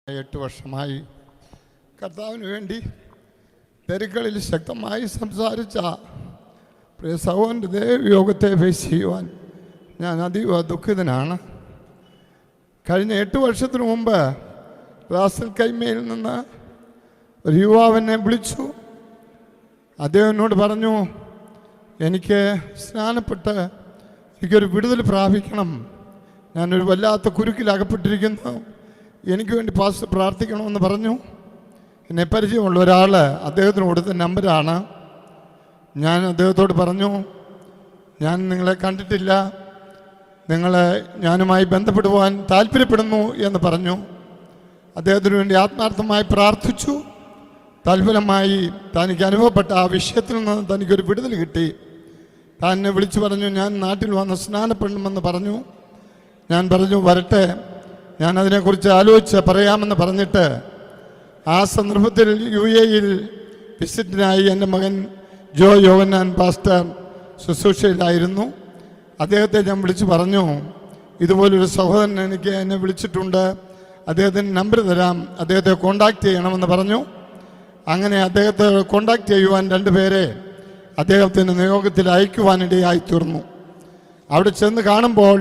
8 വർഷമായി കർത്താവിന് വേണ്ടി തെരുക്കളിൽ ശക്തമായി സംസാരിച്ച പ്രിയ സഹോദരൻ്റെ ദേവയോഗത്തെ ഫേസ് ചെയ്യുവാൻ ഞാൻ അതീവ ദുഃഖിതനാണ്. കഴിഞ്ഞ 8 വർഷത്തിനു മുമ്പ് റാസൽ കൈമയിൽ നിന്ന് ഒരു യുവാവിനെ വിളിച്ചു. അദ്ദേഹം എന്നോട് പറഞ്ഞു, എനിക്ക് സ്നാനപ്പെട്ട് എനിക്കൊരു വിടുതൽ പ്രാപിക്കണം, ഞാനൊരു വല്ലാത്ത കുരുക്കിലകപ്പെട്ടിരിക്കുന്നു, എനിക്ക് വേണ്ടി പാസ്റ്റർ പ്രാർത്ഥിക്കണമെന്ന് പറഞ്ഞു. എന്നെ പരിചയമുള്ള ഒരാൾ അദ്ദേഹത്തിന് കൊടുത്ത നമ്പറാണ്. ഞാൻ അദ്ദേഹത്തോട് പറഞ്ഞു, ഞാൻ നിങ്ങളെ കണ്ടിട്ടില്ല, ഞാനുമായി ബന്ധപ്പെടുവാൻ താല്പര്യപ്പെടുന്നു എന്ന് പറഞ്ഞു. അദ്ദേഹത്തിന് വേണ്ടി ആത്മാർത്ഥമായി പ്രാർത്ഥിച്ചു. തൽഫലമായി തനിക്ക് അനുഭവപ്പെട്ട ആ വിഷയത്തിൽ നിന്ന് തനിക്കൊരു വിടുതൽ കിട്ടി. താൻ എന്നെ വിളിച്ചു പറഞ്ഞു, ഞാൻ നാട്ടിൽ വന്ന് സ്നാനപ്പെടണമെന്ന് പറഞ്ഞു. ഞാൻ പറഞ്ഞു, വരട്ടെ, ഞാൻ അതിനെക്കുറിച്ച് ആലോചിച്ച് പറയാമെന്ന് പറഞ്ഞിട്ട് ആ സന്ദർഭത്തിൽ UAE വിസിറ്റിനായി എൻ്റെ മകൻ ജോ യോഹന്നാൻ പാസ്റ്റർ ശുശ്രൂഷയിലായിരുന്നു. അദ്ദേഹത്തെ ഞാൻ വിളിച്ചു പറഞ്ഞു, ഇതുപോലൊരു സഹോദരൻ എന്നെ വിളിച്ചിട്ടുണ്ട്, അദ്ദേഹത്തിന് നമ്പർ തരാം, അദ്ദേഹത്തെ കോണ്ടാക്ട് ചെയ്യണമെന്ന് പറഞ്ഞു. അങ്ങനെ അദ്ദേഹത്തെ കോണ്ടാക്ട് ചെയ്യുവാൻ 2 പേരെ അദ്ദേഹത്തിൻ്റെ നിയോഗത്തിൽ അയക്കുവാനിടയായി തീർന്നു. അവിടെ ചെന്ന് കാണുമ്പോൾ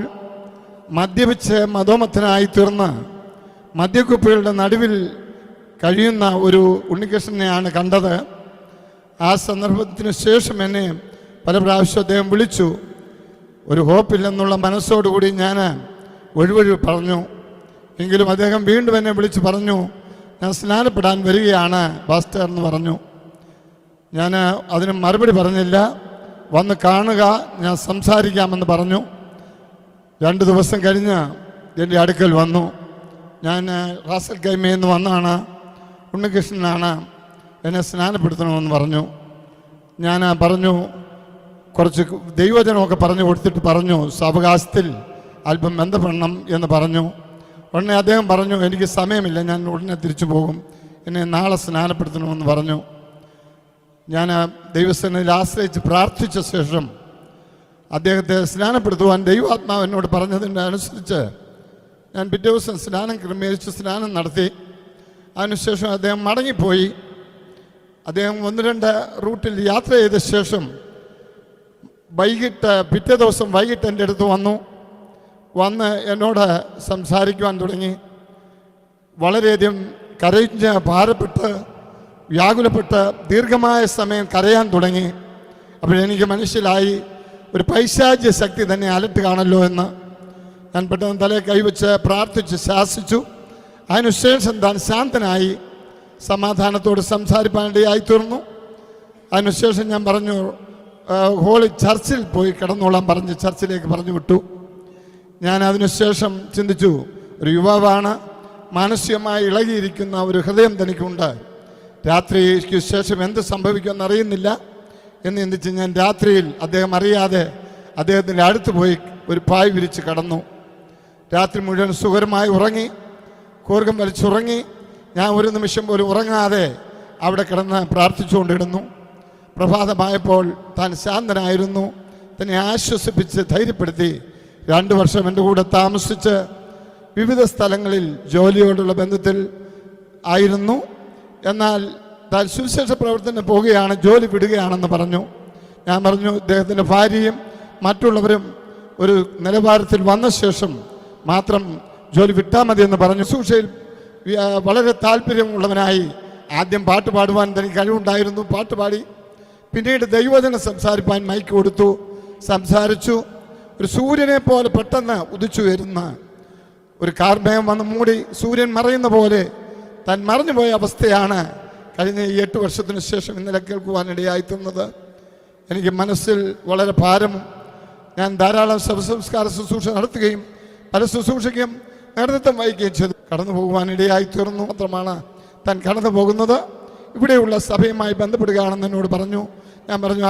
മദ്യപിച്ച് മതോമത്തനായി തീർന്ന് മദ്യക്കുപ്പികളുടെ നടുവിൽ കഴിയുന്ന ഒരു ഉണ്ണികൃഷ്ണനെയാണ് കണ്ടത്. ആ സന്ദർഭത്തിന് ശേഷം എന്നെ പല പ്രാവശ്യം അദ്ദേഹം വിളിച്ചു. ഒരു ഹോപ്പില്ലെന്നുള്ള മനസ്സോടുകൂടി ഞാൻ ഒഴിവൊഴി പറഞ്ഞു. എങ്കിലും അദ്ദേഹം വീണ്ടും എന്നെ വിളിച്ച് പറഞ്ഞു, ഞാൻ സ്നാനപ്പെടാൻ വരികയാണ് പാസ്റ്റർ എന്ന് പറഞ്ഞു. ഞാൻ അതിന് മറുപടി പറഞ്ഞില്ല. വന്ന് കാണുക, ഞാൻ സംസാരിക്കാമെന്ന് പറഞ്ഞു. 2 ദിവസം കഴിഞ്ഞ് എൻ്റെ അടുക്കൽ വന്നു. ഞാൻ റാസൽ കൈമയിൽ നിന്ന് വന്നാണ്, ഉണ്ണികൃഷ്ണനാണ്, എന്നെ സ്നാനപ്പെടുത്തണമെന്ന് പറഞ്ഞു. ഞാൻ പറഞ്ഞു, കുറച്ച് ദൈവജനമൊക്കെ പറഞ്ഞു കൊടുത്തിട്ട് പറഞ്ഞു, സാവകാശത്തിൽ അല്പം ബന്ധപ്പെടണം എന്ന് പറഞ്ഞു. ഉടനെ അദ്ദേഹം പറഞ്ഞു, എനിക്ക് സമയമില്ല, ഞാൻ ഉടനെ തിരിച്ചു പോകും, എന്നെ നാളെ സ്നാനപ്പെടുത്തണമെന്ന് പറഞ്ഞു. ഞാൻ ദൈവസേനയിൽ ആശ്രയിച്ച് പ്രാർത്ഥിച്ച ശേഷം അദ്ദേഹത്തെ സ്നാനപ്പെടുത്തുവാൻ ദൈവാത്മാവ് എന്നോട് പറഞ്ഞതിൻ്റെ അനുസരിച്ച് ഞാൻ പിറ്റേ ദിവസം സ്നാനം ക്രമീകരിച്ച് സ്നാനം നടത്തി. അതിനുശേഷം അദ്ദേഹം മടങ്ങിപ്പോയി. അദ്ദേഹം 1-2 റൂട്ടിൽ യാത്ര ചെയ്ത ശേഷം പിറ്റേ ദിവസം വൈകിട്ട് എൻ്റെ അടുത്ത് വന്ന് എന്നോട് സംസാരിക്കുവാൻ തുടങ്ങി. വളരെയധികം കരഞ്ഞ് ഭാരപ്പെട്ട് വ്യാകുലപ്പെട്ട് ദീർഘമായ സമയം കരയാൻ തുടങ്ങി. അപ്പോഴെനിക്ക് മനസ്സിലായി, ഒരു പൈശാചിക ശക്തി തന്നെ അലട്ടുകയാണല്ലോ എന്ന്. ഞാൻ പെട്ടെന്ന് തലയെ കൈവച്ച് പ്രാർത്ഥിച്ച് ശാസിച്ചു. അതിനുശേഷം താൻ ശാന്തനായി സമാധാനത്തോട് സംസാരിപ്പാനിടയായി തീർന്നു. അതിനുശേഷം ഞാൻ പറഞ്ഞു, ഹോളി ചർച്ചിൽ പോയി കിടന്നോളാൻ പറഞ്ഞ് ചർച്ചിലേക്ക് പറഞ്ഞു വിട്ടു. ഞാൻ അതിനുശേഷം ചിന്തിച്ചു, ഒരു യുവാവാണ്, മാനസികമായി ഇളകിയിരിക്കുന്ന ഒരു ഹൃദയം തനിക്കുണ്ട്, രാത്രിക്ക് ശേഷം എന്ത് സംഭവിക്കുമെന്ന് അറിയുന്നില്ല എന്ന് ചിന്തിച്ച് ഞാൻ രാത്രിയിൽ അദ്ദേഹം അറിയാതെ അദ്ദേഹത്തിൻ്റെ അടുത്ത് പോയി ഒരു പായ് വിരിച്ച് കിടന്നു. രാത്രി മുഴുവൻ സുഖകരമായി ഉറങ്ങി, കൂർഗം വലിച്ചുറങ്ങി. ഞാൻ ഒരു നിമിഷം പോലും ഉറങ്ങാതെ അവിടെ കിടന്ന് പ്രാർത്ഥിച്ചുകൊണ്ടിരുന്നു. പ്രഭാതമായപ്പോൾ താൻ ശാന്തനായിരുന്നു. തന്നെ ആശ്വസിപ്പിച്ച് ധൈര്യപ്പെടുത്തി 2 വർഷം എൻ്റെ കൂടെ താമസിച്ച് വിവിധ സ്ഥലങ്ങളിൽ ജോലിയോടുള്ള ബന്ധത്തിൽ ആയിരുന്നു. എന്നാൽ താൻ സുവിശേഷ പ്രവർത്തനം പോവുകയാണ്, ജോലി വിടുകയാണെന്ന് പറഞ്ഞു. ഞാൻ പറഞ്ഞു, ഇദ്ദേഹത്തിൻ്റെ ഭാര്യയും മറ്റുള്ളവരും ഒരു നിലവാരത്തിൽ വന്ന ശേഷം മാത്രം ജോലി വിട്ടാൽ മതിയെന്ന് പറഞ്ഞു. ശുശ്രൂഷയിൽ വളരെ താല്പര്യമുള്ളവനായി ആദ്യം പാട്ട് പാടുവാൻ തനിക്ക് കഴിവുണ്ടായിരുന്നു, പാട്ടുപാടി. പിന്നീട് ദൈവവചനം സംസാരിപ്പാൻ മൈക്ക് കൊടുത്തു, സംസാരിച്ചു. ഒരു സൂര്യനെ പോലെ പെട്ടെന്ന് ഉദിച്ചു വരുന്ന ഒരു കാർമേഘം വന്ന് മൂടി സൂര്യൻ മറയുന്ന പോലെ താൻ മറഞ്ഞുപോയ അവസ്ഥയാണ് കഴിഞ്ഞ 8 വർഷത്തിന് ശേഷം ഇന്നലെ കേൾക്കുവാനിടയായിത്തുന്നത്. എനിക്ക് മനസ്സിൽ വളരെ ഭാരമും. ഞാൻ ധാരാളം ശവസംസ്കാര ശുശ്രൂഷ നടത്തുകയും പല ശുശ്രൂഷയ്ക്കും നേതൃത്വം വഹിക്കുകയും ചെയ്തു. കടന്നു പോകുവാനിടയായി തീർന്നു. മാത്രമാണ് താൻ കടന്നു പോകുന്നത് ഇവിടെയുള്ള സഭയുമായി ബന്ധപ്പെടുകയാണെന്ന് എന്നോട് പറഞ്ഞു. ഞാൻ പറഞ്ഞു,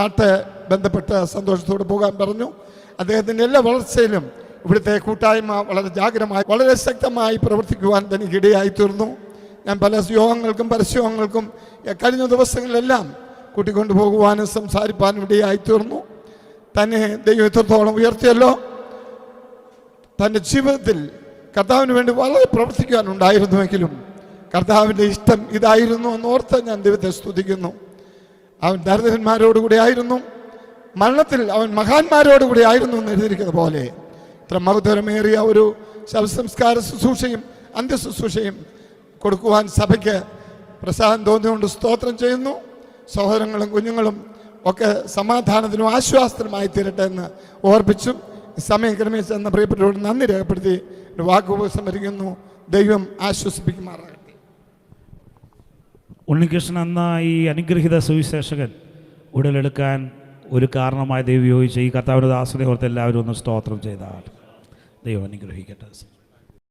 ബന്ധപ്പെട്ട് സന്തോഷത്തോടെ പോകാൻ പറഞ്ഞു. അദ്ദേഹത്തിൻ്റെ എല്ലാ വളർച്ചയിലും ഇവിടുത്തെ കൂട്ടായ്മ വളരെ ജാഗ്രതമായി വളരെ ശക്തമായി പ്രവർത്തിക്കുവാൻ തനിക്കിടയായി തീർന്നു. ഞാൻ പല യോഗങ്ങൾക്കും പരസ്യങ്ങൾക്കും കഴിഞ്ഞ ദിവസങ്ങളിലെല്ലാം കൂട്ടിക്കൊണ്ടുപോകുവാനും സംസാരിപ്പാനും ഇടയായി തീർന്നു. തന്നെ ദൈവം എത്രത്തോളം ഉയർത്തിയല്ലോ. തൻ്റെ ജീവിതത്തിൽ കർത്താവിന് വേണ്ടി വളരെ പ്രവർത്തിക്കാനുണ്ടായിരുന്നുവെങ്കിലും കർത്താവിൻ്റെ ഇഷ്ടം ഇതായിരുന്നു എന്നോർത്ത് ഞാൻ ദൈവത്തെ സ്തുതിക്കുന്നു. അവൻ ദരിദ്രന്മാരോടുകൂടി ആയിരുന്നു, മരണത്തിൽ അവൻ മഹാന്മാരോടുകൂടി ആയിരുന്നു എന്ന് എഴുതിയിരിക്കുന്ന പോലെ ഇത്ര മഹത്വരമേറിയ ഒരു ശവസംസ്കാര ശുശ്രൂഷയും അന്ത്യശുശ്രൂഷയും കൊടുക്കുവാൻ സഭയ്ക്ക് പ്രസാദം തോന്നിയുകൊണ്ട് സ്തോത്രം ചെയ്യുന്നു. സഹോദരങ്ങളും കുഞ്ഞുങ്ങളും ഒക്കെ സമാധാനത്തിനും ആശ്വാസത്തിനുമായി തീരട്ടെ എന്ന് ഓർപ്പിച്ചും സമയം ക്രമീകരിച്ച് എന്ന പ്രിയപ്പെട്ടവരോട് നന്ദി രേഖപ്പെടുത്തി വാക്കുപസംഹരിക്കുന്നു. ദൈവം ആശ്വസിപ്പിക്കുമാറാകട്ടെ. ഉണ്ണികൃഷ്ണൻ എന്ന ഈ അനുഗ്രഹീത സുവിശേഷകൻ ഉടലെടുക്കാൻ ഒരു കാരണമായി ദൈവം യോജിച്ച ഈ കർത്താവിൻ്റെ ദാസനെ ഓർത്ത് എല്ലാവരും ഒന്ന് സ്തോത്രം ചെയ്താൽ ദൈവം അനുഗ്രഹിക്കട്ടെ.